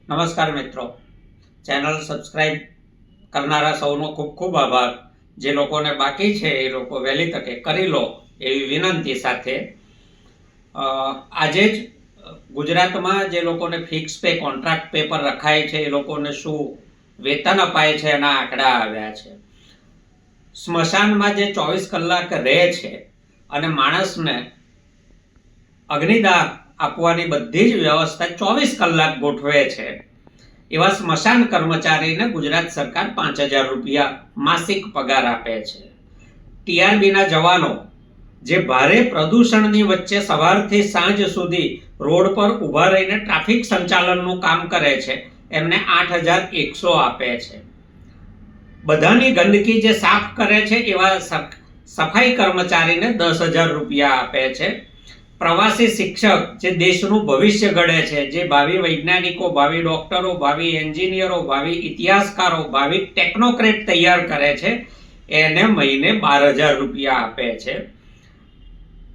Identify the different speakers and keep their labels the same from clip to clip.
Speaker 1: નમસ્કાર મિત્રો, channel subscribe કરનારા સૌનો ખૂબ ખૂબ આભાર. જે લોકોને બાકી છે એ લોકો વહેલી તકે કરી લો એવી વિનંતી સાથે આજે જ ગુજરાતમાં જે લોકોને ફિક્સ પે કોન્ટ્રાક્ટ પે પર રખાય છે એ લોકોને શું વેતન અપાય છે એના આંકડા આવ્યા છે. સ્મશાનમાં જે 24 કલાક રહે છે અને માણસને અગ્નિદાહ આપવાની બધી જ વ્યવસ્થા 24 કલાક ગોઠવે છે એવા સ્મશાન કર્મચારીને ગુજરાત સરકાર 5,000 રૂપિયા માસિક પગાર આપે છે. ટીઆરબીના જવાનો જે ભારે પ્રદૂષણની વચ્ચે સવારથી સાંજ સુધી રોડ પર ઊભા રહીને ટ્રાફિક સંચાલનનું કામ કરે છે એમને 8,100 આપે છે. બધાની ગંદકી જે સાફ કરે છે એવા સફાઈ કર્મચારીને 10,000 રૂપિયા આપે છે. પ્રવાસી શિક્ષક જે દેશનું ભવિષ્ય ઘડે છે, જે ભાવિ વૈજ્ઞાનિકો, ભાવિ ડોક્ટરો, ભાવિ એન્જિનિયરો, ભાવિ ઇતિહાસકારો, ભાવિ ટેકનોક્રેટ તૈયાર કરે છે એને મહિને 12,000 રૂપિયા આપે છે.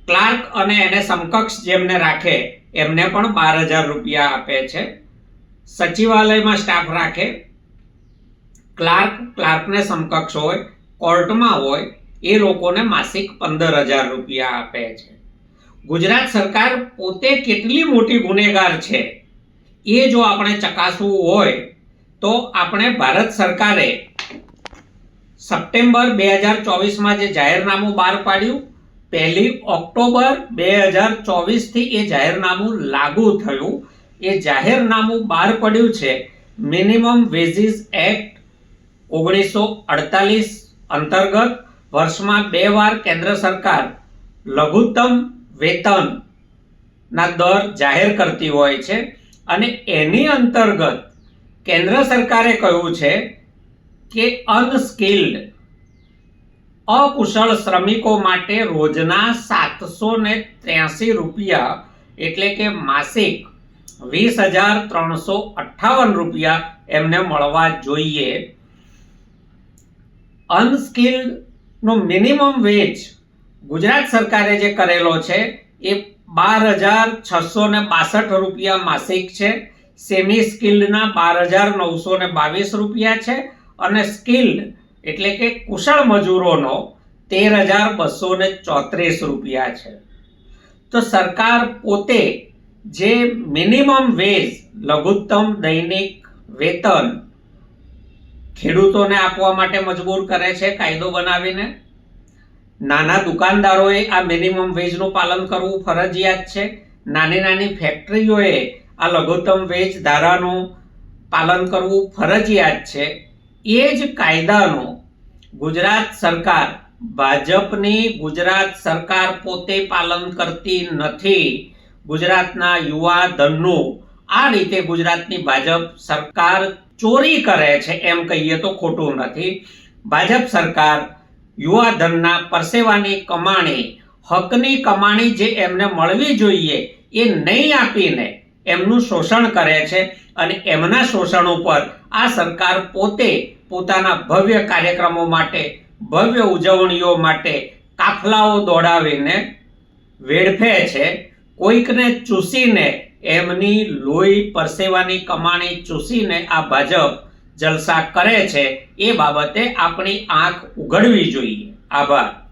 Speaker 1: ક્લાર્ક અને એને સમકક્ષ જેમને રાખે એમને પણ 12,000 રૂપિયા આપે છે. સચિવાલયમાં સ્ટાફ રાખે, ક્લાર્કને સમકક્ષ હોય, કોર્ટમાં હોય એ લોકોને માસિક 15,000 રૂપિયા આપે છે. ગુજરાત સરકાર પોતે કેટલી મોટી ગુનેગાર છે એ જો આપણે ચકાસવું હોય તો આપણે ભારત સરકારે સપ્ટેમ્બર 2024માં જે જાહેરનામું બહાર પાડ્યું, 1 ઓક્ટોબર 2024 થી એ જાહેરનામું લાગુ થયું. એ જાહેરનામું બહાર પડ્યું છે મિનિમમ વેજીસ એક્ટ 1948 અંતર્ગત. વર્ષમાં 2 વાર કેન્દ્ર સરકાર લઘુત્તમ વેતન ના દર જાહેર કરતી હોય છે અને એની અંતર્ગત કેન્દ્ર સરકારે કહ્યું છે કે અનસ્કિલ્ડ અકુશળ શ્રમિકો માટે રોજના 783 રૂપિયા એટલે કે માસિક 20,358 રૂપિયા એમને મળવા જોઈએ. અનસ્કિલ્ડ નો મિનિમમ વેજ ગુજરાત સરકારે જે કરેલો છે એ 12,662 રૂપિયા માસિક છે. સેમી સ્કિલ્ડના 12,922 રૂપિયા છે અને સ્કિલ્ડ એટલે કે કુશળ મજૂરોનો 13,234 રૂપિયા છે. તો સરકાર પોતે જે મિનિમમ વેજ લઘુત્તમ દૈનિક વેતન ખેડૂતોને આપવા માટે મજબૂર કરે છે કાયદો બનાવીને. નાના દુકાનદારોએ આ મિનિમમ વેજનું પાલન કરવું ફરજિયાત છે. નાની નાની ફેક્ટરીઓએ આ લઘુત્તમ વેજ ધારાનું પાલન કરવું ફરજિયાત છે. એ જ કાયદાનું ગુજરાત સરકાર, ભાજપની ગુજરાત સરકાર પોતે પાલન કરતી નથી. ગુજરાતના યુવા ધનનું આ રીતે ગુજરાતની ભાજપ સરકાર ચોરી કરે છે એમ કહીએ તો ખોટું નથી. ભાજપ સરકાર યુવા ધનના પરસેવાની કમાણી, હકની કમાણી જે એમને મળવી જોઈએ એ નહીં આપીને એમનું શોષણ કરે છે અને એમના શોષણ ઉપર આ સરકાર પોતે પોતાના ભવ્ય કાર્યક્રમો માટે, ભવ્ય ઉજવણીઓ માટે કાફલાઓ દોડાવીને વેડફે છે. કોઈકને ચૂસીને, એમની લોહી પરસેવાની કમાણી ચૂસીને આ ભાજપ જલસા કરે છે. એ બાબતે આપણી આંખ ઉઘડવી જોઈએ. આભાર.